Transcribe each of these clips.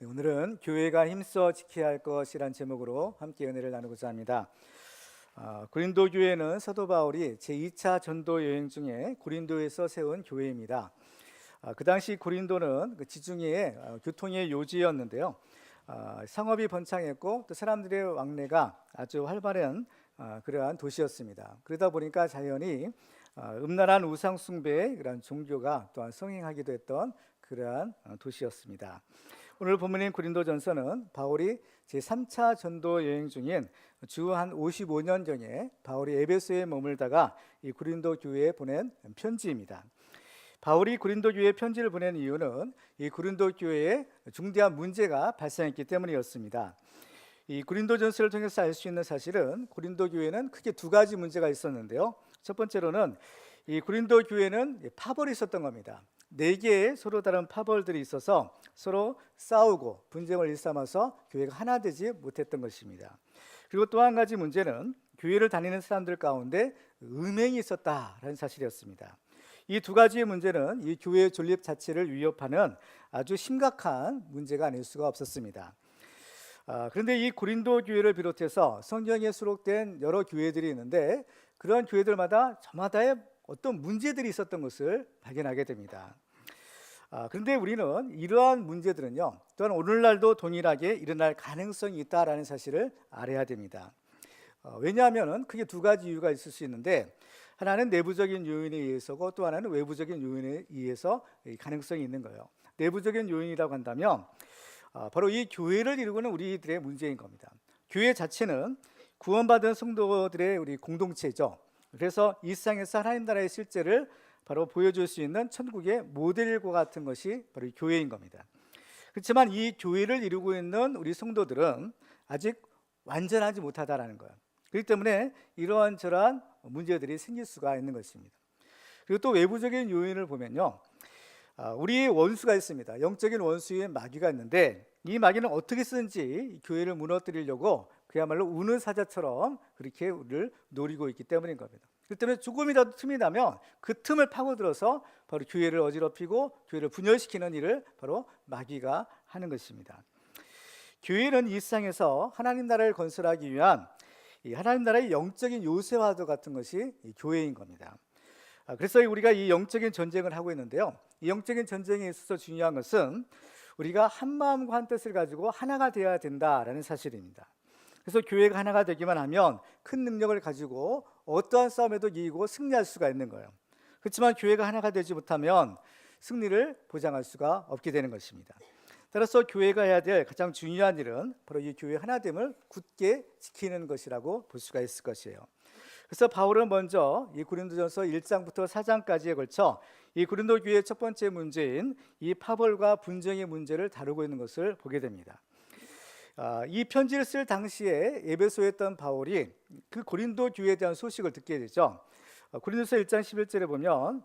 오늘은 교회가 힘써 지켜야 할 것이란 제목으로 함께 은혜를 나누고자 합니다. 고린도 교회는 사도 바울이 제2차 전도 여행 중에 고린도에서 세운 교회입니다. 그 당시 고린도는 그 지중해의 교통의 요지였는데요. 상업이 번창했고 또 사람들의 왕래가 아주 활발한 그러한 도시였습니다. 그러다 보니까 자연히 음란한 우상 숭배의 그런 종교가 또한 성행하기도 했던 그러한 도시였습니다. 오늘 본문인 고린도전서는 바울이 제3차 전도 여행 중인 주 한 55년경에 바울이 에베소에 머물다가 이 고린도 교회에 보낸 편지입니다. 바울이 고린도 교회에 편지를 보낸 이유는 이 고린도 교회에 중대한 문제가 발생했기 때문이었습니다. 이 고린도전서를 통해서 알 수 있는 사실은 고린도 교회는 크게 두 가지 문제가 있었는데요. 첫 번째로는 이 고린도 교회는 파벌이 있었던 겁니다. 4개의 서로 다른 파벌들이 있어서 서로 싸우고 분쟁을 일삼아서 교회가 하나 되지 못했던 것입니다. 그리고 또 한 가지 문제는 교회를 다니는 사람들 가운데 음행이 있었다라는 사실이었습니다. 이 두 가지의 문제는 이 교회의 존립 자체를 위협하는 아주 심각한 문제가 아닐 수가 없었습니다. 그런데 이 고린도 교회를 비롯해서 성경에 수록된 여러 교회들이 있는데 그런 교회들마다 저마다의 어떤 문제들이 있었던 것을 발견하게 됩니다. 그런데 우리는 이러한 문제들은요, 또한 오늘날도 동일하게 일어날 가능성이 있다라는 사실을 알아야 됩니다. 왜냐하면 크게 두 가지 이유가 있을 수 있는데, 하나는 내부적인 요인에 의해서고 또 하나는 외부적인 요인에 의해서 가능성이 있는 거예요. 내부적인 요인이라고 한다면 바로 이 교회를 이루고는 우리들의 문제인 겁니다. 교회 자체는 구원받은 성도들의 우리 공동체죠. 그래서 이 세상에서 하나님 나라의 실제를 바로 보여줄 수 있는 천국의 모델과 같은 것이 바로 교회인 겁니다. 그렇지만 이 교회를 이루고 있는 우리 성도들은 아직 완전하지 못하다라는 거예요. 그렇기 때문에 이러한 저러한 문제들이 생길 수가 있는 것입니다. 그리고 또 외부적인 요인을 보면요, 우리의 원수가 있습니다. 영적인 원수인 마귀가 있는데 이 마귀는 어떻게 쓰는지 교회를 무너뜨리려고 그야말로 우는 사자처럼 그렇게 우리를 노리고 있기 때문인 겁니다. 그렇기 때문에 조금이라도 틈이 나면 그 틈을 파고들어서 바로 교회를 어지럽히고 교회를 분열시키는 일을 바로 마귀가 하는 것입니다. 교회는 이 세상에서 하나님 나라를 건설하기 위한 이 하나님 나라의 영적인 요새화도 같은 것이 이 교회인 겁니다. 그래서 우리가 이 영적인 전쟁을 하고 있는데요, 이 영적인 전쟁에 있어서 중요한 것은 우리가 한 마음과 한 뜻을 가지고 하나가 되어야 된다라는 사실입니다. 그래서 교회가 하나가 되기만 하면 큰 능력을 가지고 어떠한 싸움에도 이기고 승리할 수가 있는 거예요. 그렇지만 교회가 하나가 되지 못하면 승리를 보장할 수가 없게 되는 것입니다. 따라서 교회가 해야 될 가장 중요한 일은 바로 이 교회 하나됨을 굳게 지키는 것이라고 볼 수가 있을 것이에요. 그래서 바울은 먼저 이 고린도전서 1장부터 4장까지에 걸쳐 이 고린도 교회의 첫 번째 문제인 이 파벌과 분쟁의 문제를 다루고 있는 것을 보게 됩니다. 이 편지를 쓸 당시에 에베소에 있던 바울이 그 고린도 교회에 대한 소식을 듣게 되죠. 고린도서 1장 11절에 보면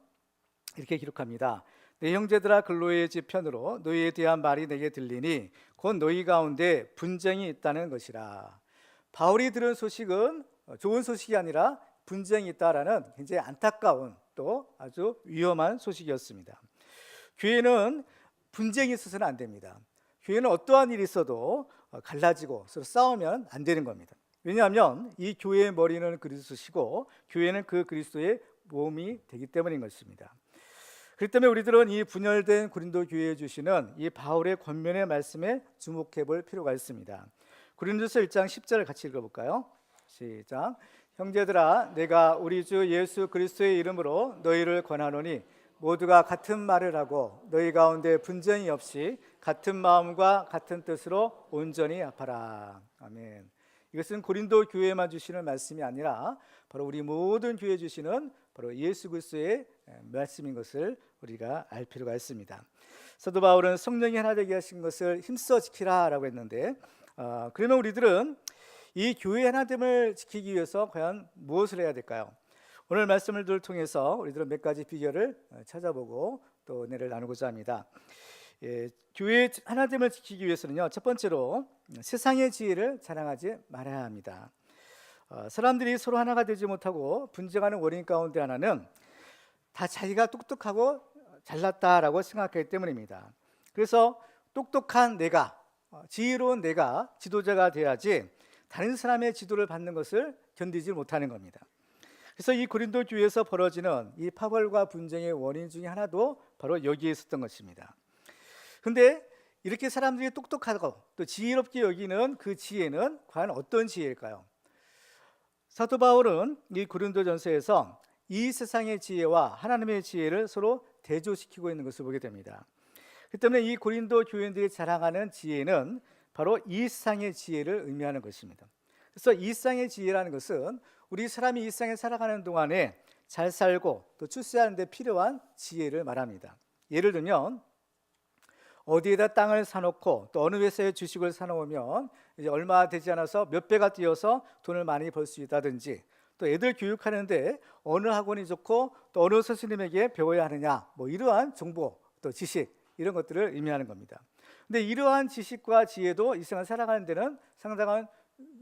이렇게 기록합니다. 내 형제들아, 글로의 집 편으로 너희에 대한 말이 내게 들리니 곧 너희 가운데 분쟁이 있다는 것이라. 바울이 들은 소식은 좋은 소식이 아니라 분쟁이 있다라는 굉장히 안타까운 또 아주 위험한 소식이었습니다. 교회는 분쟁이 있어서는 안 됩니다. 교회는 어떠한 일이 있어도 갈라지고 서로 싸우면 안 되는 겁니다. 왜냐하면 이 교회의 머리는 그리스도시고 교회는 그 그리스도의 몸이 되기 때문인 것입니다. 그렇기 때문에 우리들은 이 분열된 고린도 교회에 주시는 이 바울의 권면의 말씀에 주목해 볼 필요가 있습니다. 고린도서 1장 10절을 같이 읽어볼까요? 시작. 형제들아, 내가 우리 주 예수 그리스도의 이름으로 너희를 권하노니 모두가 같은 말을 하고 너희 가운데 분쟁이 없이 같은 마음과 같은 뜻으로 온전히 합하라. 아멘. 이것은 고린도 교회에만 주시는 말씀이 아니라 바로 우리 모든 교회에 주시는 바로 예수 그리스도의 말씀인 것을 우리가 알 필요가 있습니다. 사도 바울은 성령이 하나 되게 하신 것을 힘써 지키라라고 했는데, 그러면 우리들은 이 교회 하나됨을 지키기 위해서 과연 무엇을 해야 될까요? 오늘 말씀을 통해서 우리들은 몇 가지 비결을 찾아보고 또 은혜를 나누고자 합니다. 교회 하나됨을 지키기 위해서는요, 첫 번째로 세상의 지혜를 자랑하지 말아야 합니다. 사람들이 서로 하나가 되지 못하고 분쟁하는 원인 가운데 하나는 다 자기가 똑똑하고 잘났다라고 생각하기 때문입니다. 그래서 똑똑한 내가 지혜로운 내가 지도자가 돼야지 다른 사람의 지도를 받는 것을 견디지 못하는 겁니다. 그래서 이 고린도 교회에서 벌어지는 이 파벌과 분쟁의 원인 중에 하나도 바로 여기에 있었던 것입니다. 근데 이렇게 사람들이 똑똑하고 또 지혜롭게 여기는 그 지혜는 과연 어떤 지혜일까요? 사도 바울은 이 고린도전서에서 이 세상의 지혜와 하나님의 지혜를 서로 대조시키고 있는 것을 보게 됩니다. 그 때문에 이 고린도 교인들이 자랑하는 지혜는 바로 이 세상의 지혜를 의미하는 것입니다. 그래서 이 세상의 지혜라는 것은 우리 사람이 이 세상에 살아가는 동안에 잘 살고 또 출세하는 데 필요한 지혜를 말합니다. 예를 들면 어디에다 땅을 사놓고 또 어느 회사에 주식을 사놓으면 이제 얼마 되지 않아서 몇 배가 뛰어서 돈을 많이 벌 수 있다든지, 또 애들 교육하는데 어느 학원이 좋고 또 어느 선생님에게 배워야 하느냐, 뭐 이러한 정보 또 지식, 이런 것들을 의미하는 겁니다. 근데 이러한 지식과 지혜도 이 세상을 살아가는 데는 상당한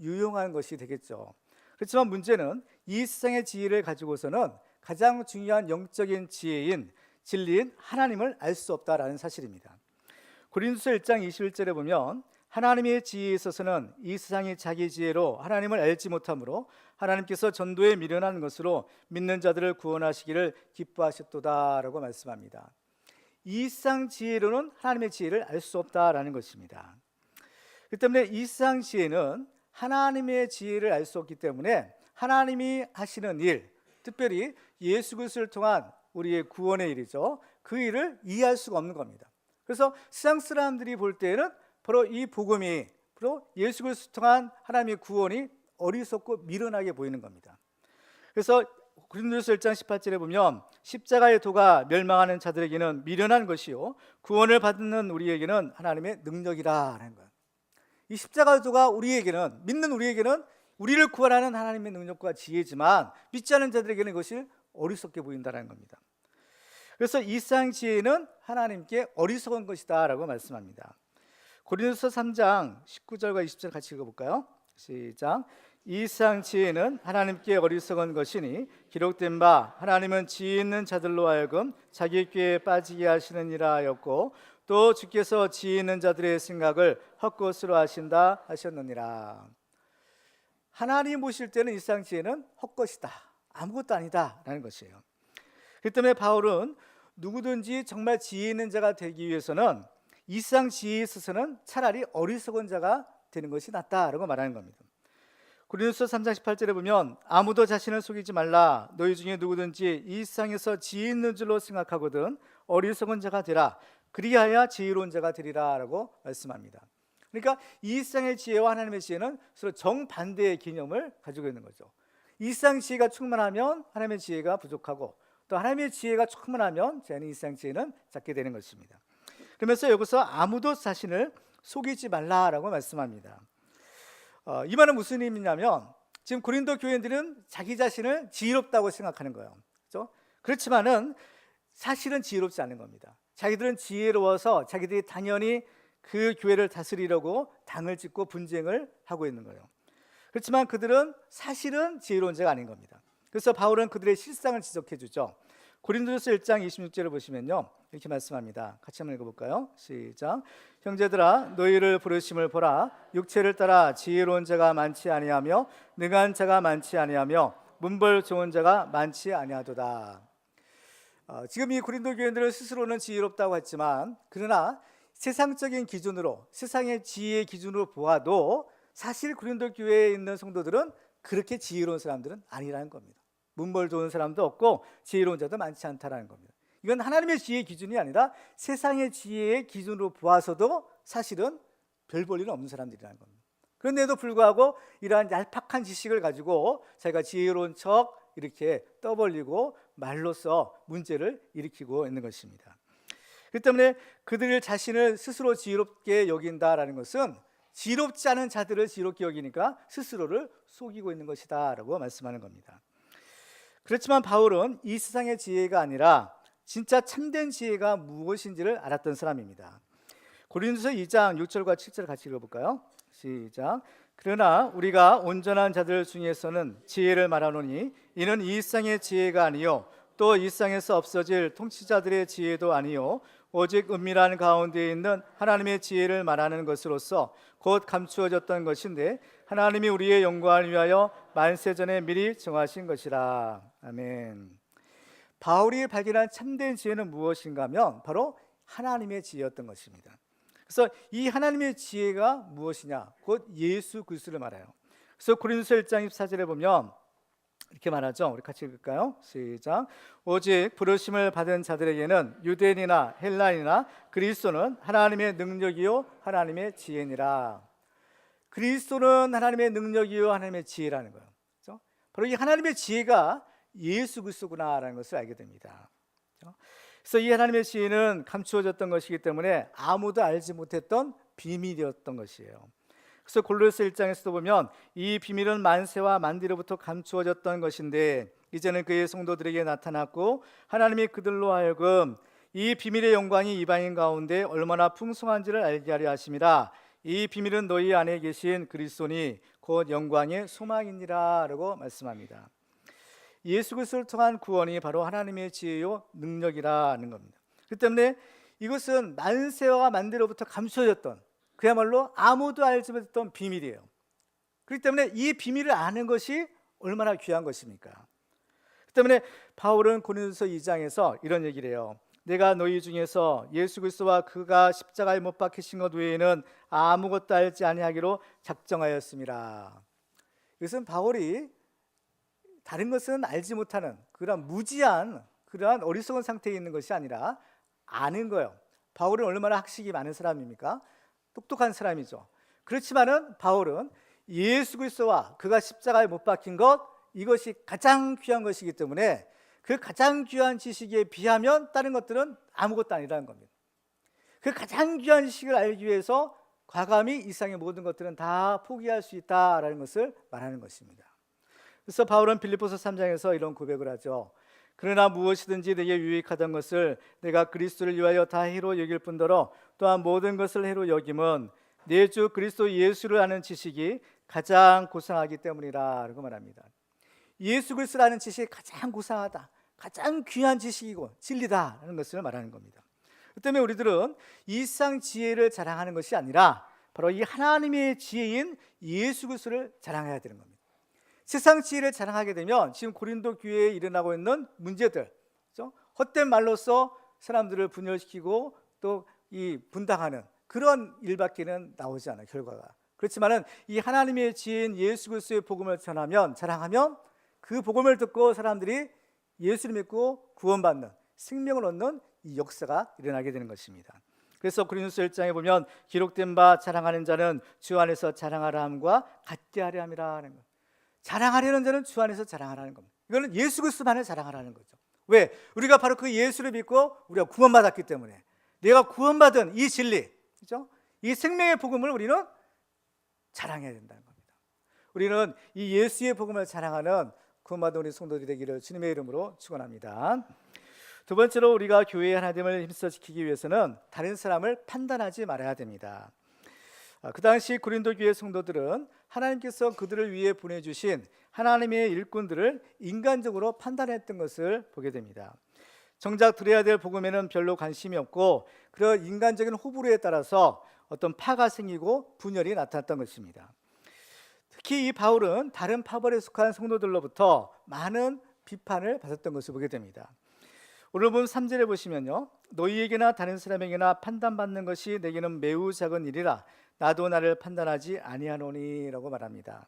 유용한 것이 되겠죠. 그렇지만 문제는 이 세상의 지혜를 가지고서는 가장 중요한 영적인 지혜인 진리인 하나님을 알 수 없다라는 사실입니다. 고린도서 1장 21절에 보면 하나님의 지혜에 있어서는 이 세상이 자기 지혜로 하나님을 알지 못하므로 하나님께서 전도에 미련한 것으로 믿는 자들을 구원하시기를 기뻐하셨도다라고 말씀합니다. 이 세상 지혜로는 하나님의 지혜를 알 수 없다라는 것입니다. 그 때문에 이 세상 지혜는 하나님의 지혜를 알 수 없기 때문에 하나님이 하시는 일, 특별히 예수 그리스도를 통한 우리의 구원의 일이죠, 그 일을 이해할 수가 없는 겁니다. 그래서 세상 사람들이 볼 때에는 바로 이 복음이, 바로 예수 그리스도를 통한 하나님의 구원이 어리석고 미련하게 보이는 겁니다. 그래서 고린도서 1장 18절에 보면 십자가의 도가 멸망하는 자들에게는 미련한 것이요 구원을 받는 우리에게는 하나님의 능력이라는 거예요. 이 십자가의 도가 우리에게는, 믿는 우리에게는 우리를 구원하는 하나님의 능력과 지혜지만 믿지 않는 자들에게는 이것이 어리석게 보인다는 겁니다. 그래서 이 세상 지혜는 하나님께 어리석은 것이다 라고 말씀합니다. 고린도서 3장 19절과 20절 같이 읽어볼까요? 시작. 이 세상 지혜는 하나님께 어리석은 것이니 기록된 바 하나님은 지혜 있는 자들로 하여금 자기 꾀에 빠지게 하시느니라 하였고 또 주께서 지혜 있는 자들의 생각을 헛것으로 하신다 하셨느니라. 하나님 보실 때는 이 세상 지혜는 헛것이다, 아무것도 아니다 라는 것이에요. 그 때문에 바울은 누구든지 정말 지혜 있는 자가 되기 위해서는 이 세상 지혜에 있어서는 차라리 어리석은 자가 되는 것이 낫다라고 말하는 겁니다. 고린도서 3장 18절에 보면 아무도 자신을 속이지 말라. 너희 중에 누구든지 이 세상에서 지혜 있는 줄로 생각하거든 어리석은 자가 되라. 그리하여 지혜로운 자가 되리라 라고 말씀합니다. 그러니까 이 세상의 지혜와 하나님의 지혜는 서로 정반대의 개념을 가지고 있는 거죠. 이 세상 지혜가 충만하면 하나님의 지혜가 부족하고, 또 하나님의 지혜가 충만하면 이 세상 지혜는 작게 되는 것입니다. 그러면서 여기서 아무도 자신을 속이지 말라라고 말씀합니다. 이 말은 무슨 의미냐면 지금 고린도 교인들은 자기 자신을 지혜롭다고 생각하는 거예요. 그렇죠? 그렇지만은 사실은 지혜롭지 않은 겁니다. 자기들은 지혜로워서 자기들이 당연히 그 교회를 다스리려고 당을 짓고 분쟁을 하고 있는 거예요. 그렇지만 그들은 사실은 지혜로운 자가 아닌 겁니다. 그래서 바울은 그들의 실상을 지적해 주죠. 고린도서 1장 26절을 보시면요, 이렇게 말씀합니다. 같이 한번 읽어볼까요? 시작. 형제들아 너희를 부르심을 보라. 육체를 따라 지혜로운 자가 많지 아니하며 능한 자가 많지 아니하며 문벌 좋은 자가 많지 아니하도다. 지금 이 고린도 교인들은 스스로는 지혜롭다고 했지만, 그러나 세상적인 기준으로, 세상의 지혜의 기준으로 보아도 사실 고린도 교회에 있는 성도들은 그렇게 지혜로운 사람들은 아니라는 겁니다. 문벌 좋은 사람도 없고 지혜로운 자도 많지 않다라는 겁니다. 이건 하나님의 지혜의 기준이 아니라 세상의 지혜의 기준으로 보아서도 사실은 별 볼 일은 없는 사람들이라는 겁니다. 그런데도 불구하고 이러한 얄팍한 지식을 가지고 자기가 지혜로운 척 이렇게 떠벌리고 말로써 문제를 일으키고 있는 것입니다. 그렇기 때문에 그들 자신을 스스로 지혜롭게 여긴다라는 것은 지혜롭지 않은 자들을 지혜롭게 여기니까 스스로를 속이고 있는 것이다 라고 말씀하는 겁니다. 그렇지만 바울은 이 세상의 지혜가 아니라 진짜 참된 지혜가 무엇인지를 알았던 사람입니다. 고린도서 2장 6절과 7절 같이 읽어볼까요? 시작. 그러나 우리가 온전한 자들 중에서는 지혜를 말하노니 이는 이 세상의 지혜가 아니요 또 이 세상에서 없어질 통치자들의 지혜도 아니요 오직 은밀한 가운데 있는 하나님의 지혜를 말하는 것으로서 곧 감추어졌던 것인데 하나님이 우리의 영광을 위하여 만세전에 미리 정하신 것이라. 아멘. 바울이 발견한 참된 지혜는 무엇인가 하면 바로 하나님의 지혜였던 것입니다. 그래서 이 하나님의 지혜가 무엇이냐? 곧 예수 그리스도를 말해요. 그래서 고린도서 1장 24절에 보면 이렇게 말하죠. 우리 같이 읽을까요? 시작. 오직 부르심을 받은 자들에게는 유대인이나 헬라인이나 그리스도는 하나님의 능력이요 하나님의 지혜니라. 그리스도는 하나님의 능력이요 하나님의 지혜라는 거예요. 그렇죠? 바로 이 하나님의 지혜가 예수 그리스도구나라는 것을 알게 됩니다. 그렇죠? 그래서 이 하나님의 지혜는 감추어졌던 것이기 때문에 아무도 알지 못했던 비밀이었던 것이에요. 그래서 골로새 1장에서도 보면 이 비밀은 만세와 만디로부터 감추어졌던 것인데 이제는 그의 성도들에게 나타났고 하나님이 그들로 하여금 이 비밀의 영광이 이방인 가운데 얼마나 풍성한지를 알게 하려 하심이라. 이 비밀은 너희 안에 계신 그리스도니 곧 영광의 소망이니라 라고 말씀합니다. 예수 그리스도를 통한 구원이 바로 하나님의 지혜요 능력이라는 겁니다. 그렇기 때문에 이것은 만세와 만디로부터 감추어졌던 그야말로 아무도 알지 못했던 비밀이에요. 그렇기 때문에 이 비밀을 아는 것이 얼마나 귀한 것입니까? 그렇기 때문에 바울은 고린도서 2장에서 이런 얘기를 해요. 내가 너희 중에서 예수 그리스도와 그가 십자가에 못 박히신 것 외에는 아무것도 알지 아니하기로 작정하였습니다. 이것은 바울이 다른 것은 알지 못하는 그런 무지한 그러한 어리석은 상태에 있는 것이 아니라 아는 거예요. 바울은 얼마나 학식이 많은 사람입니까? 똑똑한 사람이죠. 그렇지만은 바울은 예수 그리스도와 그가 십자가에 못 박힌 것 이것이 가장 귀한 것이기 때문에 그 가장 귀한 지식에 비하면 다른 것들은 아무것도 아니라는 겁니다. 그 가장 귀한 지식을 알기 위해서 과감히 이 세상의 모든 것들은 다 포기할 수 있다라는 것을 말하는 것입니다. 그래서 바울은 빌립보서 3장에서 이런 고백을 하죠. 그러나 무엇이든지 내게 유익하던 것을 내가 그리스도를 위하여 다 해로 여길 뿐더러 또한 모든 것을 해로 여김은 내 주 그리스도 예수를 아는 지식이 가장 고상하기 때문이라 라고 말합니다. 예수 그리스도를 아는 지식이 가장 고상하다, 가장 귀한 지식이고 진리다라는 것을 말하는 겁니다. 그 때문에 우리들은 이 세상 지혜를 자랑하는 것이 아니라 바로 이 하나님의 지혜인 예수 그리스도를 자랑해야 되는 겁니다. 세상 지혜를 자랑하게 되면 지금 고린도 교회에 일어나고 있는 문제들, 그렇죠? 헛된 말로써 사람들을 분열시키고 또 이 분당하는 그런 일밖에는 나오지 않아요, 결과가. 그렇지만은 이 하나님의 지혜인 예수 그리스도의 복음을 자랑하면 그 복음을 듣고 사람들이 예수를 믿고 구원받는 생명을 얻는 이 역사가 일어나게 되는 것입니다. 그래서 고린도서 1장에 보면 기록된 바 자랑하는 자는 주 안에서 자랑하라 함과 같게 하려 함이라는 것. 자랑하려는 자는 주 안에서 자랑하라는 겁니다. 이거는 예수 그리스도만을 자랑하라는 거죠. 왜? 우리가 바로 그 예수를 믿고 우리가 구원받았기 때문에 내가 구원받은 이 진리, 그렇죠? 이 생명의 복음을 우리는 자랑해야 된다는 겁니다. 우리는 이 예수의 복음을 자랑하는 구원받은 우리 성도들이 되기를 주님의 이름으로 축원합니다. 두 번째로 우리가 교회의 하나됨을 힘써 지키기 위해서는 다른 사람을 판단하지 말아야 됩니다. 그 당시 고린도 교회 성도들은 하나님께서 그들을 위해 보내주신 하나님의 일꾼들을 인간적으로 판단했던 것을 보게 됩니다. 정작 들어야 될 복음에는 별로 관심이 없고 그런 인간적인 호불호에 따라서 어떤 파가 생기고 분열이 나타났던 것입니다. 특히 이 바울은 다른 파벌에 속한 성도들로부터 많은 비판을 받았던 것을 보게 됩니다. 오늘 본 3절에 보시면요, 너희에게나 다른 사람에게나 판단받는 것이 내게는 매우 작은 일이라 나도 나를 판단하지 아니하노니 라고 말합니다.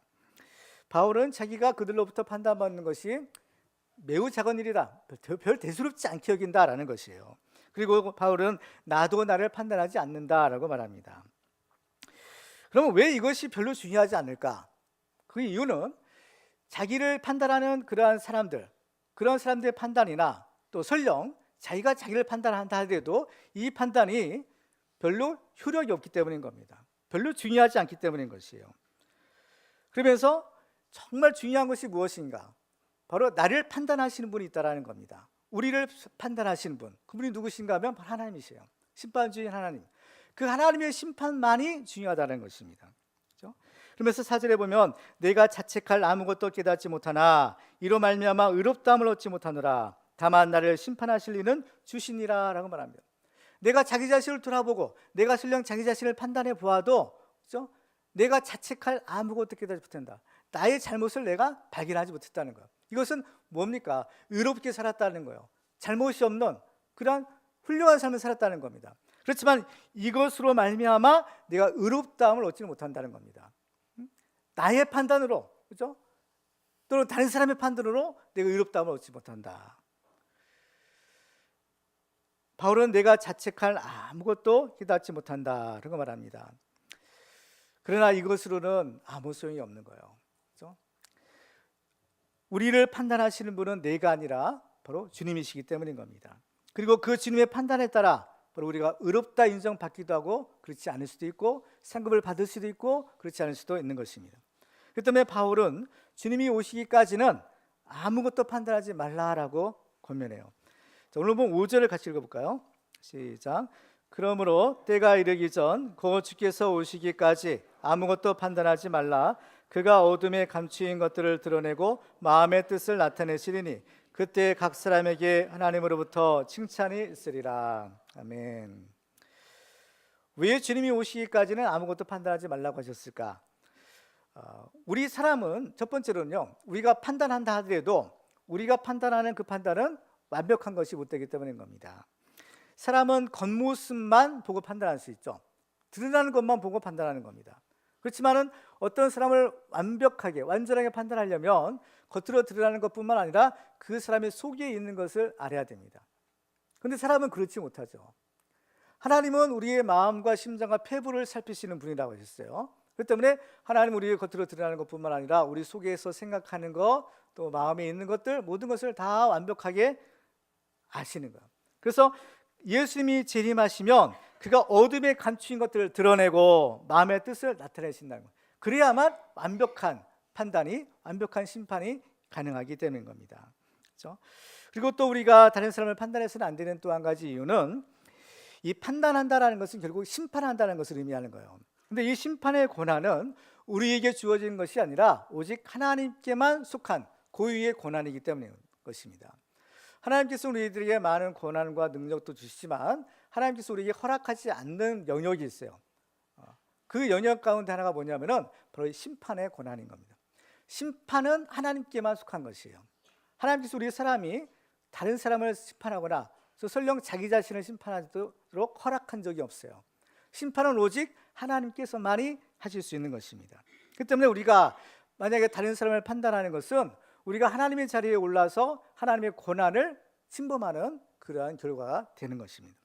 바울은 자기가 그들로부터 판단받는 것이 매우 작은 일이라 별 대수롭지 않게 여긴다라는 것이에요. 그리고 바울은 나도 나를 판단하지 않는다라고 말합니다. 그러면 왜 이것이 별로 중요하지 않을까? 그 이유는 자기를 판단하는 그러한 사람들, 그런 사람들의 판단이나 또 설령 자기가 자기를 판단한다 하더라도 이 판단이 별로 효력이 없기 때문인 겁니다. 별로 중요하지 않기 때문인 것이에요. 그러면서 정말 중요한 것이 무엇인가? 바로 나를 판단하시는 분이 있다라는 겁니다. 우리를 판단하시는 분, 그분이 누구신가 하면 바로 하나님이세요. 심판주인 하나님. 그 하나님의 심판만이 중요하다는 것입니다. 그렇죠? 그러면서 4절에 보면 내가 자책할 아무것도 깨닫지 못하나 이로 말미암아 의롭다함을 얻지 못하노라. 다만 나를 심판하실 이는 주시니라 라고 말합니다. 내가 자기 자신을 돌아보고 내가 설령 자기 자신을 판단해 보아도, 그렇죠? 내가 자책할 아무것도 깨닫지 못한다. 나의 잘못을 내가 발견하지 못했다는 거예요. 이것은 뭡니까? 의롭게 살았다는 거예요. 잘못이 없는 그런 훌륭한 삶을 살았다는 겁니다. 그렇지만 이것으로 말미암아 내가 의롭다함을 얻지는 못한다는 겁니다. 나의 판단으로, 그렇죠? 또는 다른 사람의 판단으로 내가 의롭다함을 얻지 못한다. 바울은 내가 자책할 아무것도 깨닫지 못한다라고 말합니다. 그러나 이것으로는 아무 소용이 없는 거예요. 그렇죠? 우리를 판단하시는 분은 내가 아니라 바로 주님이시기 때문인 겁니다. 그리고 그 주님의 판단에 따라 바로 우리가 의롭다 인정받기도 하고 그렇지 않을 수도 있고 상급을 받을 수도 있고 그렇지 않을 수도 있는 것입니다. 그 때문에 바울은 주님이 오시기까지는 아무것도 판단하지 말라라고 권면해요. 자, 오늘 본 5절을 같이 읽어볼까요? 시작. 그러므로 때가 이르기 전 곧 주께서 오시기까지 아무것도 판단하지 말라. 그가 어둠에 감추인 것들을 드러내고 마음의 뜻을 나타내시리니 그때 각 사람에게 하나님으로부터 칭찬이 있으리라. 아멘. 왜 주님이 오시기까지는 아무것도 판단하지 말라고 하셨을까? 우리 사람은 첫 번째로는요, 우리가 판단한다 하더라도 우리가 판단하는 그 판단은 완벽한 것이 못 되기 때문인 겁니다. 사람은 겉모습만 보고 판단할 수 있죠. 드러나는 것만 보고 판단하는 겁니다. 그렇지만은 어떤 사람을 완벽하게 완전하게 판단하려면 겉으로 드러나는 것뿐만 아니라 그 사람의 속에 있는 것을 알아야 됩니다. 그런데 사람은 그렇지 못하죠. 하나님은 우리의 마음과 심장과 폐부를 살피시는 분이라고 하셨어요. 그렇기 때문에 하나님은 우리의 겉으로 드러나는 것뿐만 아니라 우리 속에서 생각하는 것, 또 마음에 있는 것들, 모든 것을 다 완벽하게 아시는 거예요. 그래서 예수님이 재림하시면 그가 어둠에 감추인 것들을 드러내고 마음의 뜻을 나타내신다는 거예요. 그래야만 완벽한 판단이, 완벽한 심판이 가능하기 때문인 겁니다. 그렇죠? 그리고 또 우리가 다른 사람을 판단해서는 안 되는 또 한 가지 이유는 이 판단한다라는 것은 결국 심판한다는 것을 의미하는 거예요. 근데 이 심판의 권한은 우리에게 주어진 것이 아니라 오직 하나님께만 속한 고유의 권한이기 때문인 것입니다. 하나님께서 우리들에게 많은 권한과 능력도 주시지만 하나님께서 우리에게 허락하지 않는 영역이 있어요. 그 영역 가운데 하나가 뭐냐면은 바로 심판의 권한인 겁니다. 심판은 하나님께만 속한 것이에요. 하나님께서 우리 사람이 다른 사람을 심판하거나 설령 자기 자신을 심판하도록 허락한 적이 없어요. 심판은 오직 하나님께서만이 하실 수 있는 것입니다. 그렇기 때문에 우리가 만약에 다른 사람을 판단하는 것은 우리가 하나님의 자리에 올라서 하나님의 권한을 침범하는 그러한 결과가 되는 것입니다.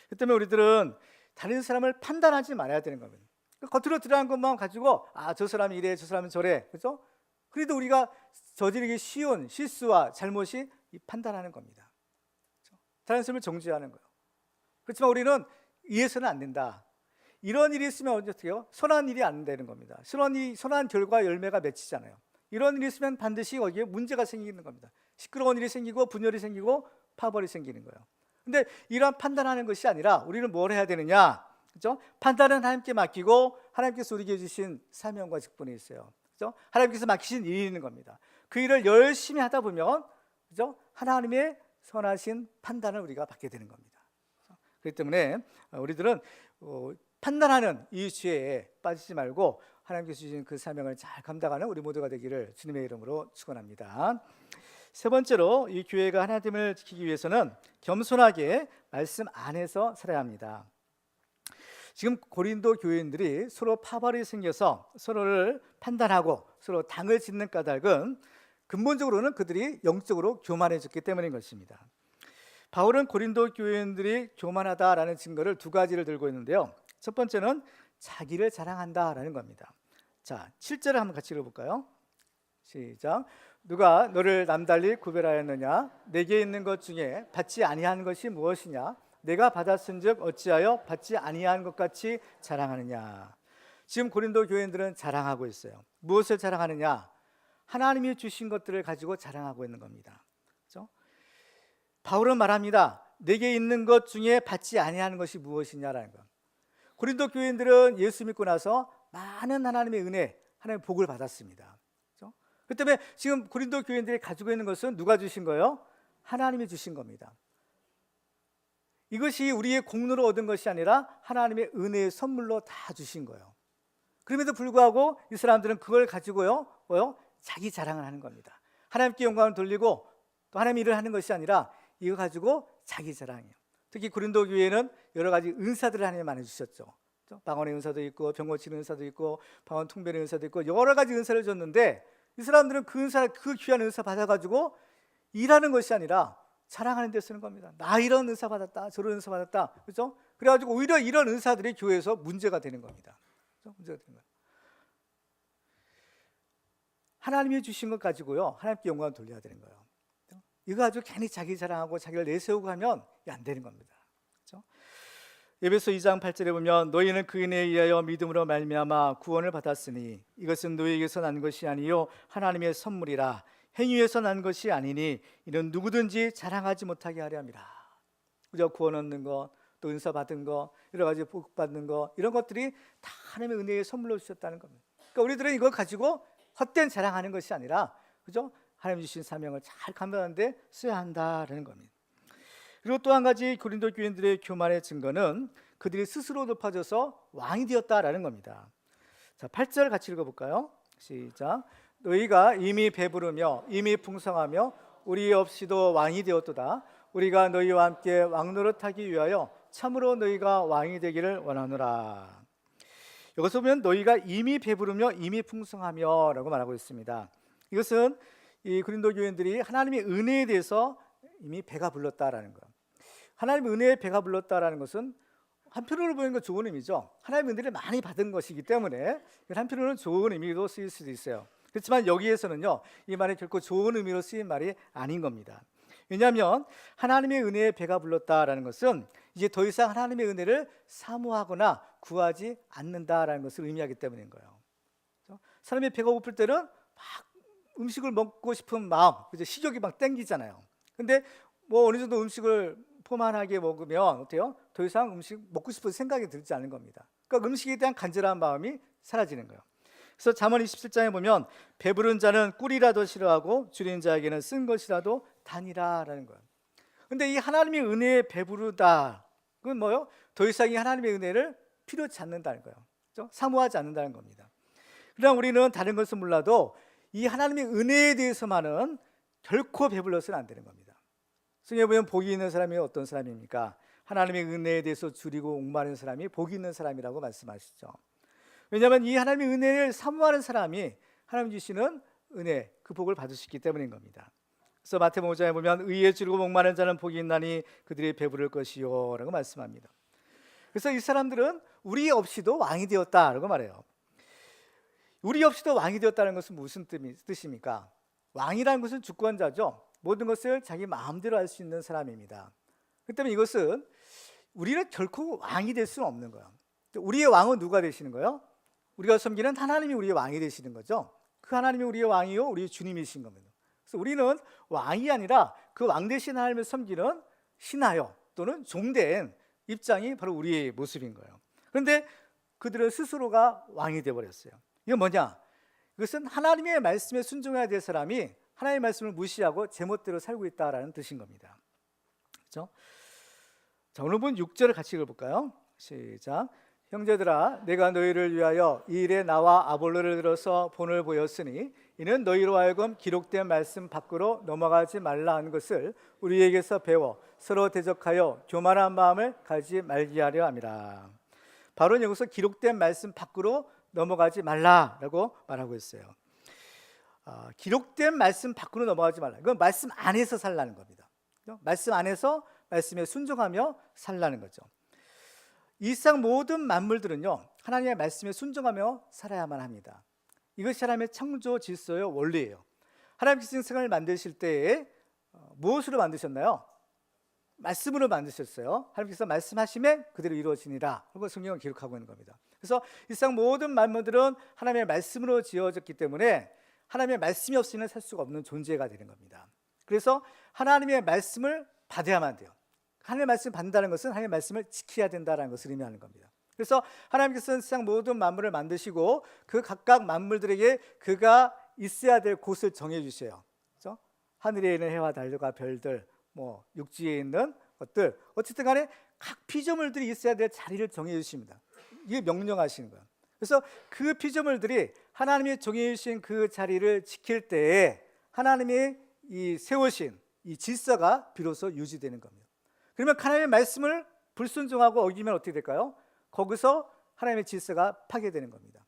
그렇기 때문에 우리들은 다른 사람을 판단하지 말아야 되는 겁니다. 겉으로 드러난 것만 가지고 저 사람이 이래, 저 사람은 저래, 그렇죠? 그래도 우리가 저지르기 쉬운 실수와 잘못이 판단하는 겁니다. 그렇죠? 다른 사람을 정죄하는 거예요. 그렇지만 우리는 이해서는 안 된다. 이런 일이 있으면 어떻게 해요? 선한 일이 안 되는 겁니다. 선한 결과 열매가 맺히잖아요. 이런 일이 있으면 반드시 거기에 문제가 생기는 겁니다. 시끄러운 일이 생기고 분열이 생기고 파벌이 생기는 거예요. 근데 이런 판단하는 것이 아니라 우리는 뭘 해야 되느냐? 그렇죠? 판단은 하나님께 맡기고 하나님께서 우리에게 주신 사명과 직분이 있어요. 그렇죠? 하나님께서 맡기신 일이 있는 겁니다. 그 일을 열심히 하다 보면, 그렇죠? 하나님의 선하신 판단을 우리가 받게 되는 겁니다. 그렇기 때문에 우리들은 판단하는 이 죄에 빠지지 말고 하나님께서 주신 그 사명을 잘 감당하는 우리 모두가 되기를 주님의 이름으로 축원합니다. 세 번째로 이 교회가 하나님을 지키기 위해서는 겸손하게 말씀 안에서 살아야 합니다. 지금 고린도 교인들이 서로 파벌이 생겨서 서로를 판단하고 서로 당을 짓는 까닭은 근본적으로는 그들이 영적으로 교만해졌기 때문인 것입니다. 바울은 고린도 교인들이 교만하다라는 증거를 두 가지를 들고 있는데요. 첫 번째는 자기를 자랑한다라는 겁니다. 자, 7절을 한번 같이 읽어볼까요? 시작. 누가 너를 남달리 구별하였느냐? 내게 있는 것 중에 받지 아니한 것이 무엇이냐? 내가 받았은즉 어찌하여 받지 아니한 것 같이 자랑하느냐? 지금 고린도 교인들은 자랑하고 있어요. 무엇을 자랑하느냐? 하나님이 주신 것들을 가지고 자랑하고 있는 겁니다. 그렇죠? 바울은 말합니다. 내게 있는 것 중에 받지 아니한 것이 무엇이냐라는 거. 고린도 교인들은 예수 믿고 나서 많은 하나님의 은혜, 하나님의 복을 받았습니다. 그렇죠? 그 때문에 지금 고린도 교인들이 가지고 있는 것은 누가 주신 거예요? 하나님이 주신 겁니다. 이것이 우리의 공로로 얻은 것이 아니라 하나님의 은혜의 선물로 다 주신 거예요. 그럼에도 불구하고 이 사람들은 그걸 가지고요, 자기 자랑을 하는 겁니다. 하나님께 영광을 돌리고 또 하나님의 일을 하는 것이 아니라 이거 가지고 자기 자랑이에요. 특히 고린도 교회는 여러 가지 은사들을 하나님 많이 주셨죠. 방언의 은사도 있고 병 고치는 은사도 있고 방언 통변의 은사도 있고 여러 가지 은사를 줬는데 이 사람들은 그 은사를, 그 귀한 은사 받아가지고 일하는 것이 아니라 자랑하는 데 쓰는 겁니다. 나 이런 은사 받았다, 저런 은사 받았다, 그렇죠? 그래가지고 오히려 이런 은사들이 교회에서 문제가 되는 겁니다. 그렇죠? 문제가 되는 거예요. 하나님이 주신 것 가지고요, 하나님께 영광을 돌려야 되는 거예요. 이거 가지고 괜히 자기 자랑하고 자기를 내세우고 하면 이게 안 되는 겁니다. 그렇죠? 에베소 2장 8절에 보면 너희는 그 은혜에 의하여 믿음으로 말미암아 구원을 받았으니 이것은 너희에게서 난 것이 아니요 하나님의 선물이라. 행위에서 난 것이 아니니 이는 누구든지 자랑하지 못하게 하려 함이라. 그저 구원 얻는 것, 또 은사 받은 것, 여러 가지 복 받는 것, 이런 것들이 다 하나님의 은혜의 선물로 주셨다는 겁니다. 그러니까 우리들은 이걸 가지고 헛된 자랑하는 것이 아니라, 그죠? 하나님 주신 사명을 잘 감당하는데 써야 한다라는 겁니다. 그리고 또 한 가지 고린도 교인들의 교만의 증거는 그들이 스스로 높아져서 왕이 되었다라는 겁니다. 자, 8절 같이 읽어볼까요? 시작. 너희가 이미 배부르며 이미 풍성하며 우리 없이도 왕이 되었도다. 우리가 너희와 함께 왕노릇하기 위하여 참으로 너희가 왕이 되기를 원하노라. 여기서 보면 너희가 이미 배부르며 이미 풍성하며 라고 말하고 있습니다. 이것은 이 고린도 교인들이 하나님의 은혜에 대해서 이미 배가 불렀다라는 거예요. 하나님의 은혜에 배가 불렀다라는 것은 한편으로 보는 건 좋은 의미죠. 하나님의 은혜를 많이 받은 것이기 때문에 한편으로는 좋은 의미로 쓰일 수도 있어요. 그렇지만 여기에서는요, 이 말이 결코 좋은 의미로 쓰인 말이 아닌 겁니다. 왜냐하면 하나님의 은혜에 배가 불렀다라는 것은 이제 더 이상 하나님의 은혜를 사모하거나 구하지 않는다라는 것을 의미하기 때문인 거예요. 사람이 배가 고플 때는 막 음식을 먹고 싶은 마음, 그죠? 식욕이 막 땡기잖아요. 근데 뭐 어느 정도 음식을 포만하게 먹으면 어때요? 더 이상 음식 먹고 싶은 생각이 들지 않는 겁니다. 그러니까 음식에 대한 간절한 마음이 사라지는 거예요. 그래서 잠언 27장에 보면 배부른 자는 꿀이라도 싫어하고 줄인 자에게는 쓴 것이라도 단이라라는 거예요. 근데 이 하나님의 은혜에 배부르다, 그건 뭐예요? 더 이상 이 하나님의 은혜를 필요치 않는다는 거예요. 그렇죠? 사모하지 않는다는 겁니다. 그러나 우리는 다른 것은 몰라도 이 하나님의 은혜에 대해서만은 결코 배불러서는 안 되는 겁니다. 성경에 보면 복이 있는 사람이 어떤 사람입니까? 하나님의 은혜에 대해서 줄이고 옥마는 사람이 복이 있는 사람이라고 말씀하시죠. 왜냐하면 이 하나님의 은혜를 사모하는 사람이 하나님 주시는 은혜, 그 복을 받을 수 있기 때문인 겁니다. 그래서 마태복음 5장에 보면 의에 줄이고 목마른 자는 복이 있나니 그들이 배부를 것이요 라고 말씀합니다. 그래서 이 사람들은 우리 없이도 왕이 되었다라고 말해요. 우리 없이도 왕이 되었다는 것은 무슨 뜻입니까? 왕이라는 것은 주권자죠. 모든 것을 자기 마음대로 할 수 있는 사람입니다. 그렇기 때문에 이것은 우리는 결코 왕이 될 수는 없는 거예요. 우리의 왕은 누가 되시는 거예요? 우리가 섬기는 하나님이 우리의 왕이 되시는 거죠. 그 하나님이 우리의 왕이요 우리의 주님이신 겁니다. 그래서 우리는 왕이 아니라 그 왕 되신 하나님을 섬기는 신하여 또는 종된 입장이 바로 우리의 모습인 거예요. 그런데 그들은 스스로가 왕이 되어버렸어요. 이건 뭐냐? 이것은 하나님의 말씀에 순종해야 될 사람이 하나님의 말씀을 무시하고 제멋대로 살고 있다라는 뜻인 겁니다. 그렇죠? 자, 오늘 본 6절을 같이 읽어볼까요? 시작. 형제들아, 내가 너희를 위하여 이 일에 나와 아볼로를 들어서 본을 보였으니 이는 너희로 하여금 기록된 말씀 밖으로 넘어가지 말라 하는 것을 우리에게서 배워 서로 대적하여 교만한 마음을 가지 말게 하려 함이라. 바로 여기서 기록된 말씀 밖으로 넘어가지 말라라고 말하고 있어요. 기록된 말씀 밖으로 넘어가지 말라. 이건 말씀 안에서 살라는 겁니다. 말씀 안에서 말씀에 순종하며 살라는 거죠. 이 세상 모든 만물들은요, 하나님의 말씀에 순종하며 살아야만 합니다. 이것이 하나님의 창조 질서의 원리예요. 하나님께서 세상을 만드실 때에 무엇으로 만드셨나요? 말씀으로 만드셨어요. 하나님께서 말씀하심에 그대로 이루어지니라 하고 성경은 기록하고 있는 겁니다. 그래서 이 세상 모든 만물들은 하나님의 말씀으로 지어졌기 때문에 하나님의 말씀이 없이는 살 수가 없는 존재가 되는 겁니다. 그래서 하나님의 말씀을 받아야만 돼요. 하나님의 말씀을 받는다는 것은 하나님의 말씀을 지켜야 된다는 것을 의미하는 겁니다. 그래서 하나님께서는 세상 모든 만물을 만드시고 그 각각 만물들에게 그가 있어야 될 곳을 정해 주세요. 그렇죠? 하늘에 있는 해와 달과 별들, 뭐 육지에 있는 것들, 어쨌든 간에 각 피조물들이 있어야 될 자리를 정해 주십니다. 이게 명령하시는 거예요. 그래서 그 피조물들이 하나님이 정해 주신 그 자리를 지킬 때에 하나님이 이 세우신 이 질서가 비로소 유지되는 겁니다. 그러면 하나님의 말씀을 불순종하고 어기면 어떻게 될까요? 거기서 하나님의 질서가 파괴되는 겁니다.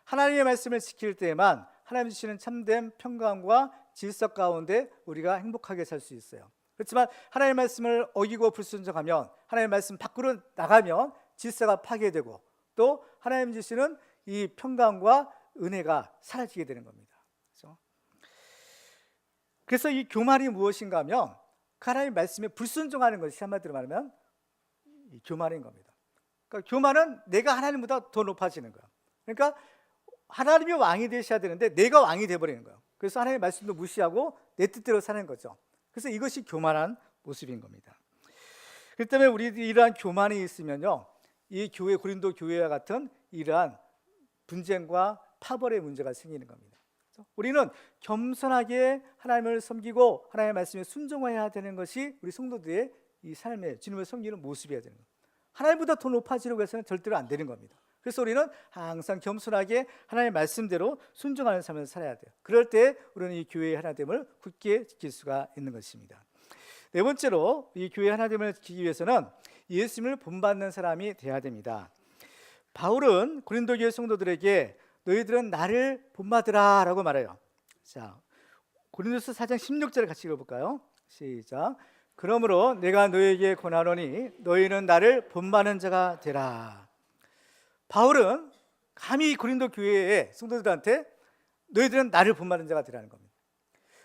하나님의 말씀을 지킬 때에만 하나님 주시는 참된 평강과 질서 가운데 우리가 행복하게 살 수 있어요. 그렇지만 하나님의 말씀을 어기고 불순종하면, 하나님의 말씀 밖으로 나가면 질서가 파괴되고 또 하나님 주시는 이 평강과 은혜가 사라지게 되는 겁니다. 그래서 이 교만이 무엇인가 하면 하나님의 말씀에 불순종하는 것이 한마디로 말하면 이 교만인 겁니다. 그러니까 교만은 내가 하나님보다 더 높아지는 거야. 그러니까 하나님이 왕이 되셔야 되는데 내가 왕이 되어버리는 거예요. 그래서 하나님의 말씀도 무시하고 내 뜻대로 사는 거죠. 그래서 이것이 교만한 모습인 겁니다. 그렇기 때문에 우리들이 이러한 교만이 있으면요, 이 교회, 고린도 교회와 같은 이러한 분쟁과 파벌의 문제가 생기는 겁니다. 우리는 겸손하게 하나님을 섬기고 하나님의 말씀에 순종해야 되는 것이 우리 성도들의 이 삶의 주님을 섬기는 모습이어야 되는 겁니다. 하나님보다 더 높아지려고 해서는 절대로 안 되는 겁니다. 그래서 우리는 항상 겸손하게 하나님의 말씀대로 순종하는 삶을 살아야 돼요. 그럴 때 우리는 이 교회의 하나됨을 굳게 지킬 수가 있는 것입니다. 네 번째로 이 교회의 하나됨을 지키기 위해서는 예수님을 본받는 사람이 되어야 됩니다. 바울은 고린도 교회 성도들에게 너희들은 나를 본받으라 라고 말해요. 자, 고린도서 4장 16절을 같이 읽어볼까요? 시작. 그러므로 내가 너희에게 권하노니 너희는 나를 본받는 자가 되라. 바울은 감히 고린도 교회의 성도들한테 너희들은 나를 본받는 자가 되라는 겁니다.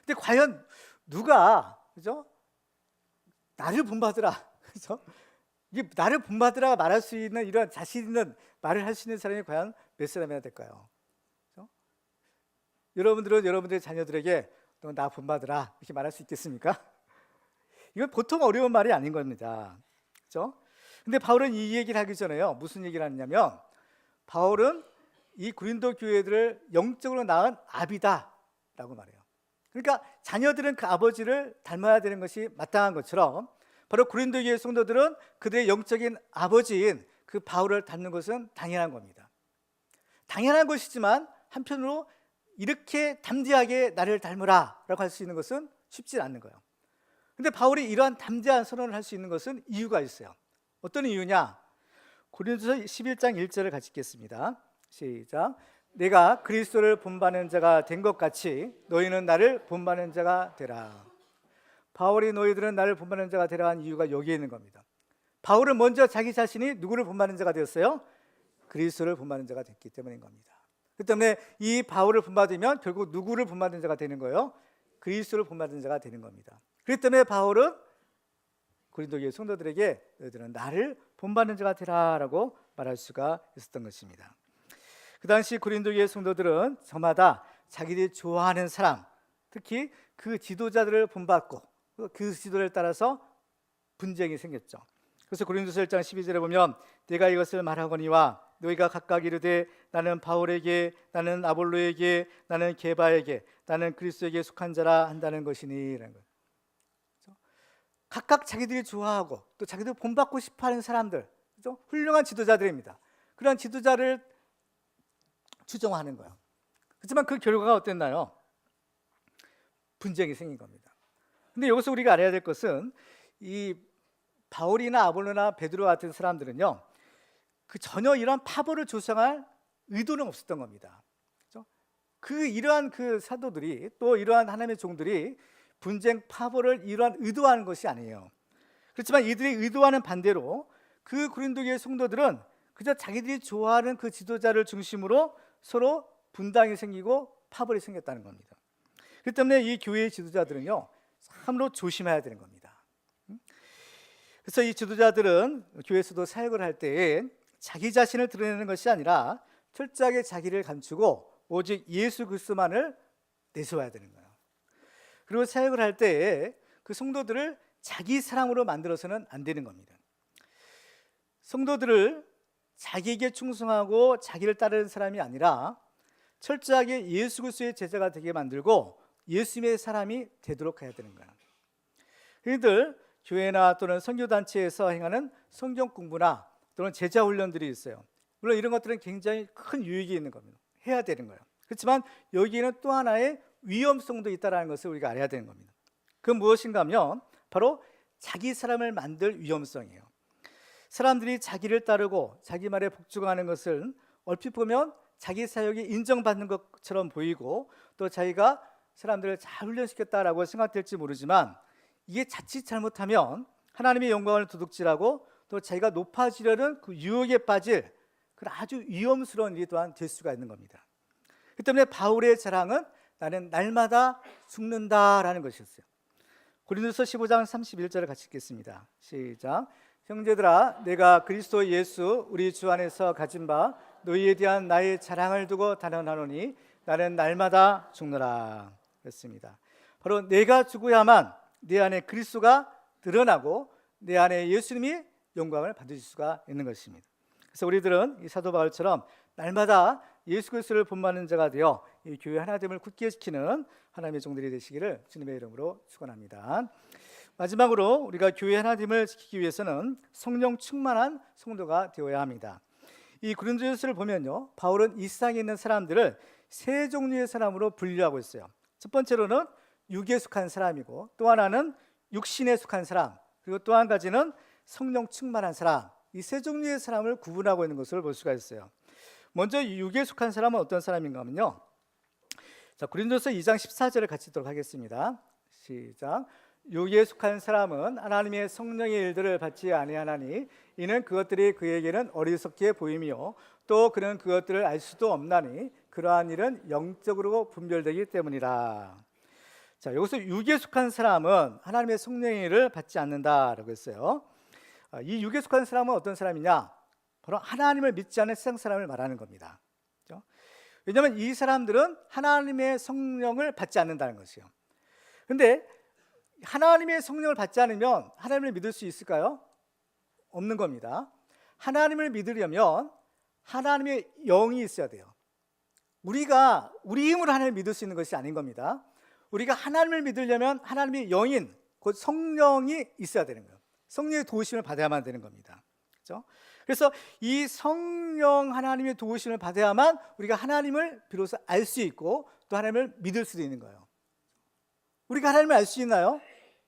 근데 과연 누가, 그죠? 나를 본받으라, 그죠? 이게 나를 본받으라 말할 수 있는 이런 자신 있는 말을 할 수 있는 사람이 과연 몇 사람이나 될까요? 그죠? 여러분들은 여러분들의 자녀들에게 너 나 본받으라 이렇게 말할 수 있겠습니까? 이건 보통 어려운 말이 아닌 겁니다. 그죠? 근데 바울은 이 얘기를 하기 전에요, 무슨 얘기를 하냐면 바울은 이 고린도 교회들을 영적으로 낳은 아비다 라고 말해요. 그러니까 자녀들은 그 아버지를 닮아야 되는 것이 마땅한 것처럼 바로 고린도 교회 성도들은 그들의 영적인 아버지인 그 바울을 닮는 것은 당연한 겁니다. 당연한 것이지만 한편으로 이렇게 담대하게 나를 닮으라 라고 할 수 있는 것은 쉽지 않는 거예요. 근데 바울이 이러한 담대한 선언을 할 수 있는 것은 이유가 있어요. 어떤 이유냐? 고린도서 11장 1절을 같이 읽겠습니다. 시작. 내가 그리스도를 본받는 자가 된 것 같이 너희는 나를 본받는 자가 되라. 바울이 너희들은 나를 본받는 자가 되라 한 이유가 여기에 있는 겁니다. 바울은 먼저 자기 자신이 누구를 본받는 자가 되었어요? 그리스도를 본받는 자가 됐기 때문인 겁니다. 그렇기 때문에 이 바울을 본받으면 결국 누구를 본받는 자가 되는 거예요? 그리스도를 본받는 자가 되는 겁니다. 그렇기 때문에 바울은 고린도 교회 성도들에게 너희들은 나를 본받는 자가 되라라고 말할 수가 있었던 것입니다. 그 당시 고린도 교회 성도들은 저마다 자기들이 좋아하는 사람, 특히 그 지도자들을 본받고 그 지도를 따라서 분쟁이 생겼죠. 그래서 고린도서 1장 12절에 보면 내가 이것을 말하거니와 너희가 각각 이르되 나는 바울에게, 나는 아볼로에게, 나는 게바에게, 나는 그리스도에게 속한 자라 한다는 것이니 라는 거예요. 각각 자기들이 좋아하고 또 자기들 본받고 싶어하는 사람들, 그렇죠? 훌륭한 지도자들입니다. 그런 지도자를 추종하는 거예요. 그렇지만 그 결과가 어땠나요? 분쟁이 생긴 겁니다. 근데 여기서 우리가 알아야 될 것은 이 바울이나 아볼로나 베드로 같은 사람들은요, 그 전혀 이러한 파벌을 조성할 의도는 없었던 겁니다. 그렇죠? 이러한 그 사도들이 또 이러한 하나님의 종들이 분쟁 파벌을 이러한 의도하는 것이 아니에요. 그렇지만 이들이 의도하는 반대로 그 고린도 교회 성도들은 그저 자기들이 좋아하는 그 지도자를 중심으로 서로 분당이 생기고 파벌이 생겼다는 겁니다. 그렇기 때문에 이 교회의 지도자들은요, 참으로 조심해야 되는 겁니다. 그래서 이 지도자들은 교회에서도 사역을 할 때에 자기 자신을 드러내는 것이 아니라 철저하게 자기를 감추고 오직 예수 그리스도만을 내세워야 되는 거예요. 그리고 사역을 할 때에 그 성도들을 자기 사랑으로 만들어서는 안 되는 겁니다. 성도들을 자기에게 충성하고 자기를 따르는 사람이 아니라 철저하게 예수 그리스도의 제자가 되게 만들고 예수님의 사람이 되도록 해야 되는 거예요. 그들 교회나 또는 선교단체에서 행하는 성경 공부나 또는 제자 훈련들이 있어요. 물론 이런 것들은 굉장히 큰 유익이 있는 겁니다. 해야 되는 거예요. 그렇지만 여기에는 또 하나의 위험성도 있다는 것을 우리가 알아야 되는 겁니다. 그건 무엇인가 하면 바로 자기 사람을 만들 위험성이에요. 사람들이 자기를 따르고 자기 말에 복종하는 것은 얼핏 보면 자기 사역이 인정받는 것처럼 보이고 또 자기가 사람들을 잘 훈련시켰다라고 생각될지 모르지만 이게 자칫 잘못하면 하나님의 영광을 도둑질하고 또 자기가 높아지려는 그 유혹에 빠질 그런 아주 위험스러운 일이 또한 될 수가 있는 겁니다. 그 때문에 바울의 자랑은 나는 날마다 죽는다라는 것이었어요. 고린도서 15장 31절을 같이 읽겠습니다. 시작. 형제들아, 내가 그리스도 예수 우리 주 안에서 가진 바 너희에 대한 나의 자랑을 두고 단언하노니 나는 날마다 죽노라. 그렇습니다. 바로 내가 죽어야만 내 안에 그리스도가 드러나고 내 안에 예수님이 영광을 받으실 수가 있는 것입니다. 그래서 우리들은 이 사도 바울처럼 날마다 예수 그리스도를 본받는 자가 되어 이 교회 하나됨을 굳게 지키는 하나님의 종들이 되시기를 주님의 이름으로 축원합니다. 마지막으로 우리가 교회 하나됨을 지키기 위해서는 성령 충만한 성도가 되어야 합니다. 이 고린도전서를 보면요, 바울은 이 세상에 있는 사람들을 세 종류의 사람으로 분류하고 있어요. 첫 번째로는 육에 속한 사람이고, 또 하나는 육신에 속한 사람, 그리고 또 한 가지는 성령 충만한 사람, 이 세 종류의 사람을 구분하고 있는 것을 볼 수가 있어요. 먼저 육에 속한 사람은 어떤 사람인가 하면요, 자, 고린도서 2장 14절을 같이 읽도록 하겠습니다. 시작. 육에 속한 사람은 하나님의 성령의 일들을 받지 아니하나니 이는 그것들이 그에게는 어리석게 보이며 또 그는 그것들을 알 수도 없나니 그러한 일은 영적으로 분별되기 때문이라. 자, 여기서 육에 속한 사람은 하나님의 성령의 일을 받지 않는다라고 했어요. 이 육에 속한 사람은 어떤 사람이냐? 바로 하나님을 믿지 않는 세상 사람을 말하는 겁니다. 그렇죠? 왜냐하면 이 사람들은 하나님의 성령을 받지 않는다는 것이에요. 그런데 하나님의 성령을 받지 않으면 하나님을 믿을 수 있을까요? 없는 겁니다. 하나님을 믿으려면 하나님의 영이 있어야 돼요. 우리가 우리 힘으로 하나님을 믿을 수 있는 것이 아닌 겁니다. 우리가 하나님을 믿으려면 하나님의 영인 곧 성령이 있어야 되는 거예요. 성령의 도우심을 받아야만 되는 겁니다. 그렇죠? 그래서 이 성령 하나님의 도우심을 받아야만 우리가 하나님을 비로소 알 수 있고 또 하나님을 믿을 수도 있는 거예요. 우리가 하나님을 알 수 있나요?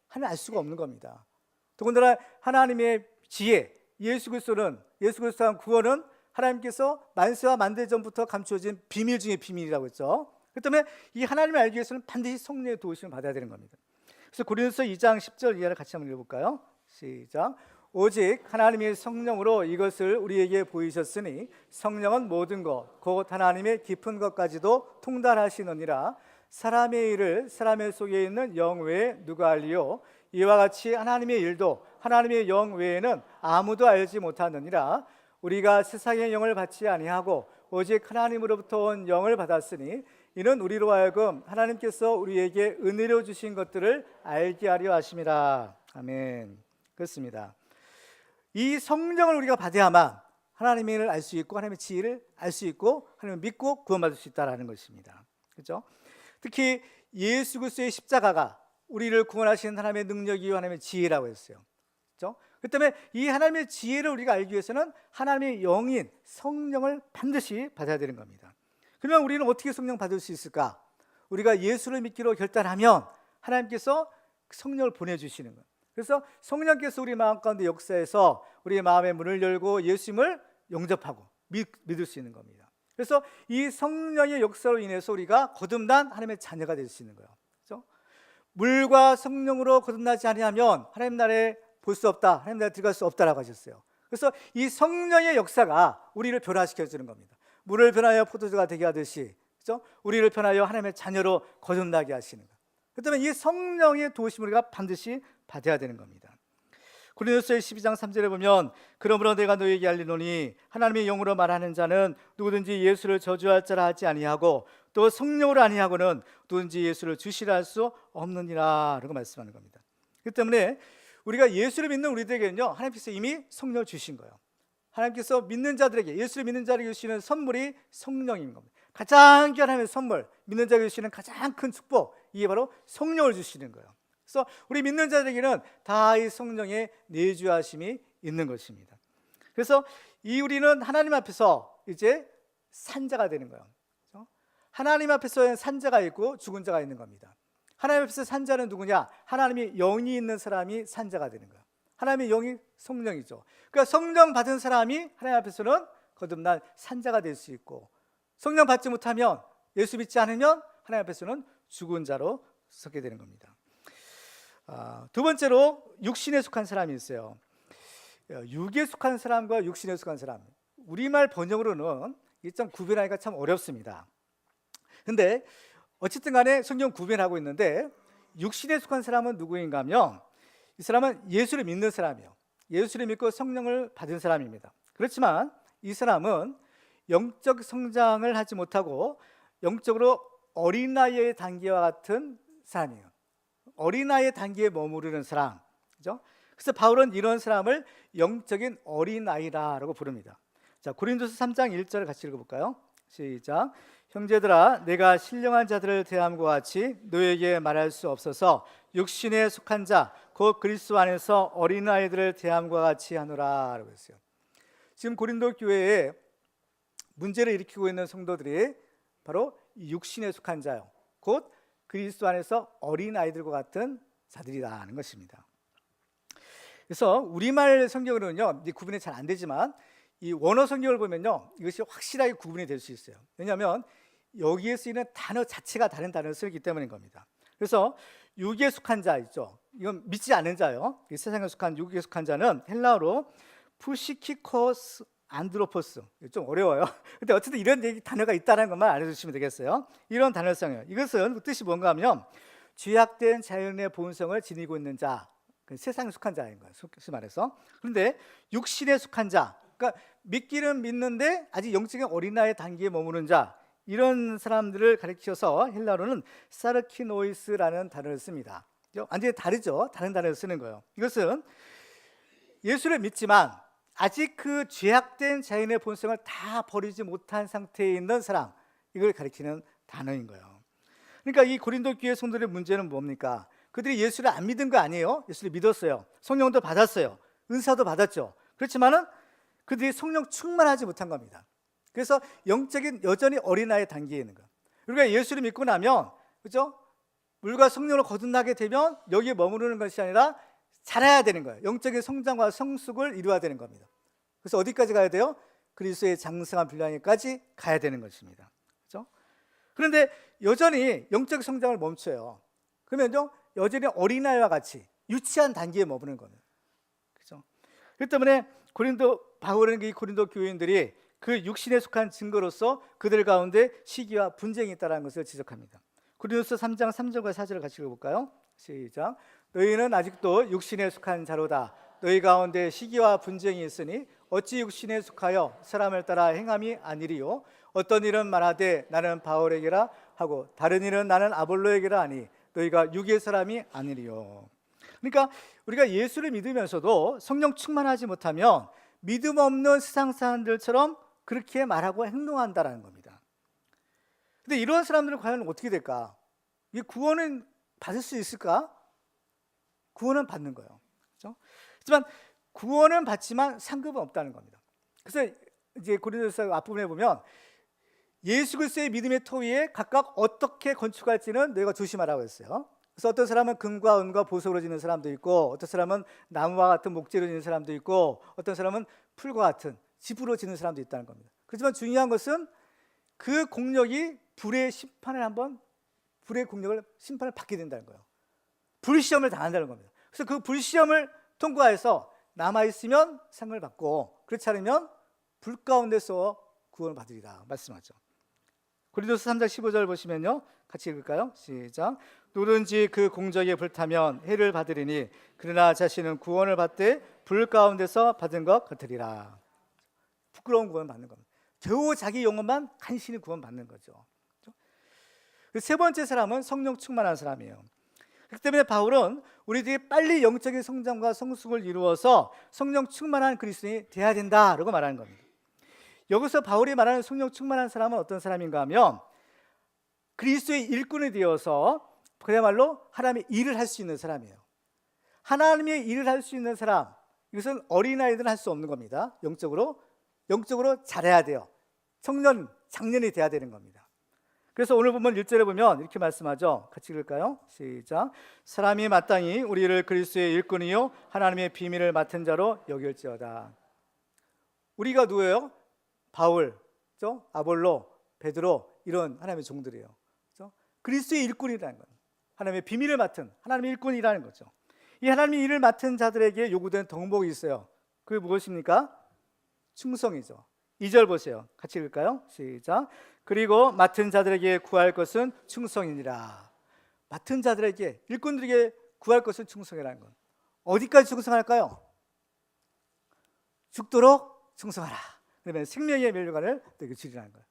하나님을 알 수가 없는 겁니다. 더군다나 하나님의 지혜, 예수 그리스도는 예수 그리스도의 구원은 하나님께서 만세와 만대 전부터 감추어진 비밀 중의 비밀이라고 했죠. 그렇기 때문에 이 하나님을 알기 위해서는 반드시 성령의 도우심을 받아야 되는 겁니다. 그래서 고린도서 2장 10절 이하를 같이 한번 읽어볼까요? 시작. 오직 하나님의 성령으로 이것을 우리에게 보이셨으니 성령은 모든 것 곧 하나님의 깊은 것까지도 통달하시느니라. 사람의 일을 사람의 속에 있는 영 외에 누가 알리요? 이와 같이 하나님의 일도 하나님의 영 외에는 아무도 알지 못하느니라. 우리가 세상의 영을 받지 아니하고 오직 하나님으로부터 온 영을 받았으니 이는 우리로 하여금 하나님께서 우리에게 은혜로 주신 것들을 알게 하려 하심이라. 아멘. 그렇습니다. 이 성령을 우리가 받아야만 하나님의 일을 알 수 있고 하나님의 지혜를 알 수 있고 하나님을 믿고 구원받을 수 있다는 것입니다. 그렇죠? 특히 예수 그리스도의 십자가가 우리를 구원하신 하나님의 능력이요 하나님의 지혜라고 했어요. 그렇죠? 그 때문에 이 하나님의 지혜를 우리가 알기 위해서는 하나님의 영인 성령을 반드시 받아야 되는 겁니다. 그러면 우리는 어떻게 성령 받을 수 있을까? 우리가 예수를 믿기로 결단하면 하나님께서 성령을 보내주시는 거예요. 그래서 성령께서 우리 마음 가운데 역사해서 우리의 마음의 문을 열고 예수님을 영접하고 믿을 수 있는 겁니다. 그래서 이 성령의 역사로 인해서 우리가 거듭난 하나님의 자녀가 될 수 있는 거예요. 그렇죠? 물과 성령으로 거듭나지 아니하면 하나님 나라에 볼 수 없다, 하나님 나라에 들어갈 수 없다라고 하셨어요. 그래서 이 성령의 역사가 우리를 변화시켜 주는 겁니다. 물을 변하여 포도주가 되게 하듯이, 그렇죠? 우리를 변하여 하나님의 자녀로 거듭나게 하시는 것. 그렇다면 이 성령의 도우심을 우리가 반드시 받아야 되는 겁니다. 고린도서 12장 3절에 보면 그러므로 내가 너에게 알리노니 하나님의 영으로 말하는 자는 누구든지 예수를 저주할 자라 하지 아니하고 또 성령으로 아니하고는 누구든지 예수를 주시라 할 수 없느니라 라고 말씀하는 겁니다. 그렇기 때문에 우리가 예수를 믿는 우리들에게는요 하나님께서 이미 성령을 주신 거예요. 하나님께서 믿는 자들에게 예수를 믿는 자에게 주시는 선물이 성령인 겁니다. 가장 귀한 하나님의 선물, 믿는 자에게 주시는 가장 큰 축복, 이게 바로 성령을 주시는 거예요. 그래서 우리 믿는 자들에게는 다 이 성령의 내주하심이 있는 것입니다. 그래서 이 우리는 하나님 앞에서 이제 산자가 되는 거예요. 하나님 앞에서는 산자가 있고 죽은 자가 있는 겁니다. 하나님 앞에서 산자는 누구냐? 하나님이 영이 있는 사람이 산자가 되는 거예요. 하나님의 영이 성령이죠. 그러니까 성령 받은 사람이 하나님 앞에서는 거듭난 산자가 될 수 있고, 성령 받지 못하면, 예수 믿지 않으면 하나님 앞에서는 죽은 자로 서게 되는 겁니다. 두 번째로 육신에 속한 사람이 있어요. 육에 속한 사람과 육신에 속한 사람, 우리말 번역으로는 이 좀 구별하기가 참 어렵습니다. 근데 어쨌든 간에 성경 구별하고 있는데, 육신에 속한 사람은 누구인가 하면 이 사람은 예수를 믿는 사람이에요. 예수를 믿고 성령을 받은 사람입니다. 그렇지만 이 사람은 영적 성장을 하지 못하고 영적으로 어린아이의 단계와 같은 사람이에요. 어린아이의 단계에 머무르는 사람, 그죠? 그래서 바울은 이런 사람을 영적인 어린아이라고 부릅니다. 자, 고린도서 3장 1절을 같이 읽어볼까요? 시작. 형제들아, 내가 신령한 자들을 대함과 같이 너에게 말할 수 없어서 육신에 속한 자, 곧 그리스도 안에서 어린아이들을 대함과 같이 하노라 라고 했어요. 지금 고린도 교회에 문제를 일으키고 있는 성도들이 바로 육신에 속한 자요, 곧 그리스도 안에서 어린아이들과 같은 자들이라는 것입니다. 그래서 우리말 성경으로는요, 구분이 잘 안 되지만 이 원어 성경을 보면요, 이것이 확실하게 구분이 될 수 있어요. 왜냐하면 여기에 쓰이는 단어 자체가 다른 단어를 쓰기 때문인 겁니다. 그래서 육에 속한 자 있죠, 이건 믿지 않는 자요. 이 세상에 속한 육에 속한 자는 헬라어로 푸시키코스 안드로포스, 좀 어려워요. 근데 어쨌든 이런 단어가 있다는 것만 알려주시면 되겠어요. 이런 단어성이에요. 이것은 뜻이 뭔가 하면 죄악된 자연의 본성을 지니고 있는 자, 세상에 속한 자인 거예요, 솔직히 말해서. 그런데 육신에 속한 자, 그러니까 믿기는 믿는데 아직 영적인 어린아이 단계에 머무는 자, 이런 사람들을 가리켜서 헬라어로는 사르키노이스라는 단어를 씁니다. 완전히 다르죠. 다른 단어를 쓰는 거예요. 이것은 예수를 믿지만 아직 그 죄악된 자연의 본성을 다 버리지 못한 상태에 있는 사람, 이걸 가리키는 단어인 거예요. 그러니까 이 고린도 교회 성도들의 문제는 뭡니까? 그들이 예수를 안 믿은 거 아니에요. 예수를 믿었어요. 성령도 받았어요. 은사도 받았죠. 그렇지만은 그들이 성령 충만하지 못한 겁니다. 그래서 영적인 여전히 어린아이 단계에 있는 거예요. 우리가 예수를 믿고 나면, 그렇죠? 물과 성령으로 거듭나게 되면 여기에 머무르는 것이 아니라 자라야 되는 거예요. 영적인 성장과 성숙을 이루어야 되는 겁니다. 그래서 어디까지 가야 돼요? 그리스도의 장성한 분량에까지 가야 되는 것입니다. 그렇죠? 그런데 여전히 영적 성장을 멈춰요. 그러면요, 여전히 어린아이와 같이 유치한 단계에 머무르는 겁니다. 그렇죠? 그렇기 때문에 바울은 이 고린도 교인들이 그 육신에 속한 증거로서 그들 가운데 시기와 분쟁이 있다는 것을 지적합니다. 고린도서 3장 3절과 4절을 같이 읽어볼까요? 시작. 너희는 아직도 육신에 속한 자로다. 너희 가운데 시기와 분쟁이 있으니 어찌 육신에 속하여 사람을 따라 행함이 아니리요. 어떤 일은 말하되 나는 바울에게라 하고 다른 일은 나는 아볼로에게라 하니 너희가 육의 사람이 아니리요. 그러니까 우리가 예수를 믿으면서도 성령 충만하지 못하면 믿음 없는 세상 사람들처럼 그렇게 말하고 행동한다라는 겁니다. 근데 이런 사람들은 과연 어떻게 될까? 이 구원은 받을 수 있을까? 구원은 받는 거예요. 그렇죠? 하지만 구원은 받지만 상급은 없다는 겁니다. 그래서 이제 고린도서 앞부분에 보면 예수 그리스도의 믿음의 터 위에 각각 어떻게 건축할지는 너희가 조심하라고 했어요. 그래서 어떤 사람은 금과 은과 보석으로 짓는 사람도 있고, 어떤 사람은 나무와 같은 목재로 짓는 사람도 있고, 어떤 사람은 풀과 같은 집으로 짓는 사람도 있다는 겁니다. 그렇지만 중요한 것은 그 공력이 불의 공력을 심판을 받게 된다는 거예요. 불시험을 당한다는 겁니다. 그래서 그 불시험을 통과해서 남아있으면 상을 받고, 그렇지 않으면 불 가운데서 구원을 받으리라 말씀하죠. 고린도서 3장 15절 보시면요, 같이 읽을까요? 시작. 누구든지 그 공적에 불타면 해를 받으리니 그러나 자신은 구원을 받되 불 가운데서 받은 것 같으리라. 부끄러운 구원 받는 겁니다. 겨우 자기 영혼만 간신히 구원 받는 거죠. 세 번째 사람은 성령 충만한 사람이에요. 그렇기 때문에 바울은 우리들이 빨리 영적인 성장과 성숙을 이루어서 성령 충만한 그리스도인이 돼야 된다라고 말하는 겁니다. 여기서 바울이 말하는 성령 충만한 사람은 어떤 사람인가 하면 그리스도의 일꾼이 되어서 그야말로 하나님의 일을 할 수 있는 사람이에요. 하나님의 일을 할 수 있는 사람, 이것은 어린아이들은 할 수 없는 겁니다. 영적으로 잘해야 돼요. 청년, 장년이 돼야 되는 겁니다. 그래서 오늘 보면 1절에 보면 이렇게 말씀하죠. 같이 읽을까요? 시작. 사람이 마땅히 우리를 그리스도의 일꾼이요 하나님의 비밀을 맡은 자로 여길지어다. 우리가 누구예요? 바울, 아볼로, 베드로, 이런 하나님의 종들이에요. 그리스도의 일꾼이라는 거예요. 하나님의 비밀을 맡은 하나님의 일꾼이라는 거죠. 이 하나님의 일을 맡은 자들에게 요구된 덕목이 있어요. 그게 무엇입니까? 충성이죠. 2절 보세요. 같이 읽을까요? 시작. 그리고 맡은 자들에게 구할 것은 충성이니라. 맡은 자들에게, 일꾼들에게 구할 것은 충성이라는 건 어디까지 충성할까요? 죽도록 충성하라. 그러면 생명의 멸류관을 너에게 주리라는 거예요.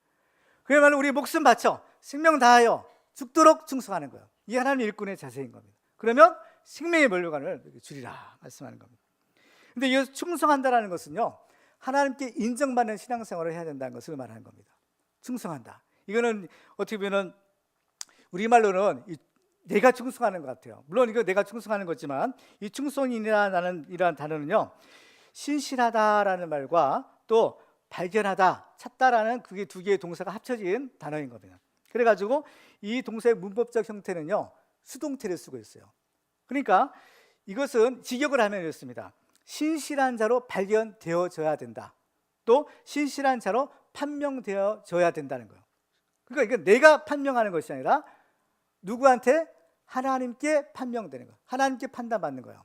그야말로 우리 목숨 바쳐 생명 다하여 죽도록 충성하는 거예요. 이게 하나님 일꾼의 자세인 겁니다. 그러면 생명의 멸류관을 너에게 주리라 말씀하는 겁니다. 근데 이 충성한다라는 것은요, 하나님께 인정받는 신앙생활을 해야 된다는 것을 말하는 겁니다. 충성한다. 이거는 어떻게 보면 우리말로는 내가 충성하는 것 같아요. 물론 이거 내가 충성하는 거지만 이 충성이라는 이러한 단어는요, 신실하다라는 말과 또 발견하다, 찾다라는 그게 두 개의 동사가 합쳐진 단어인 겁니다. 그래가지고 이 동사의 문법적 형태는요, 수동태를 쓰고 있어요. 그러니까 이것은 직역을 하면 이렇습니다. 신실한 자로 발견되어져야 된다. 또 신실한 자로 판명되어져야 된다는 거예요. 그러니까 이건 내가 판명하는 것이 아니라 누구한테? 하나님께 판명되는 거예요. 하나님께 판단받는 거예요.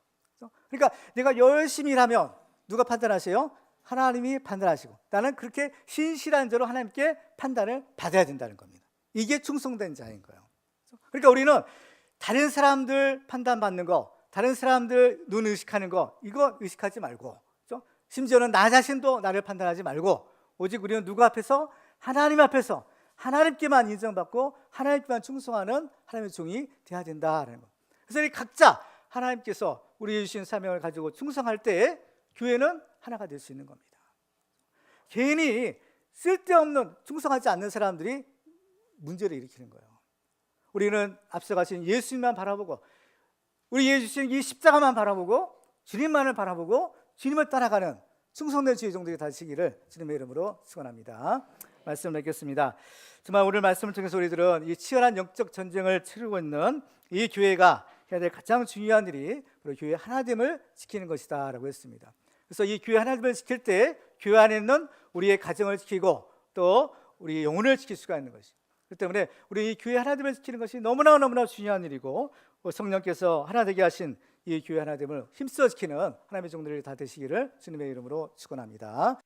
그러니까 내가 열심히 일하면 누가 판단하세요? 하나님이 판단하시고 나는 그렇게 신실한 자로 하나님께 판단을 받아야 된다는 겁니다. 이게 충성된 자인 거예요. 그러니까 우리는 다른 사람들 판단받는 거, 다른 사람들 눈 의식하는 거, 이거 의식하지 말고, 심지어는 나 자신도 나를 판단하지 말고, 오직 우리는 누구 앞에서? 하나님 앞에서 하나님께만 인정받고 하나님께만 충성하는 하나님의 종이 돼야 된다는 거. 그래서 이 각자 하나님께서 우리에게 주신 사명을 가지고 충성할 때 교회는 하나가 될 수 있는 겁니다. 괜히 쓸데없는 충성하지 않는 사람들이 문제를 일으키는 거예요. 우리는 앞서가신 예수님만 바라보고, 우리 예수님 이 십자가만 바라보고, 주님만을 바라보고 주님을 따라가는 충성된 주의 종들이 되시기를 주님의 이름으로 축원합니다. 말씀을 맺겠습니다. 정말 오늘 말씀을 통해서 우리들은 이 치열한 영적 전쟁을 치르고 있는 이 교회가 해야 될 가장 중요한 일이 바로 교회 하나됨을 지키는 것이다 라고 했습니다. 그래서 이 교회 하나됨을 지킬 때 교회 안에 있는 우리의 가정을 지키고 또 우리 영혼을 지킬 수가 있는 것이, 그렇기 때문에 우리 이 교회 하나됨을 지키는 것이 너무나 중요한 일이고, 성령께서 하나 되게 하신 이 교회 하나됨을 힘써 지키는 하나님의 종들이 다 되시기를 주님의 이름으로 축원합니다.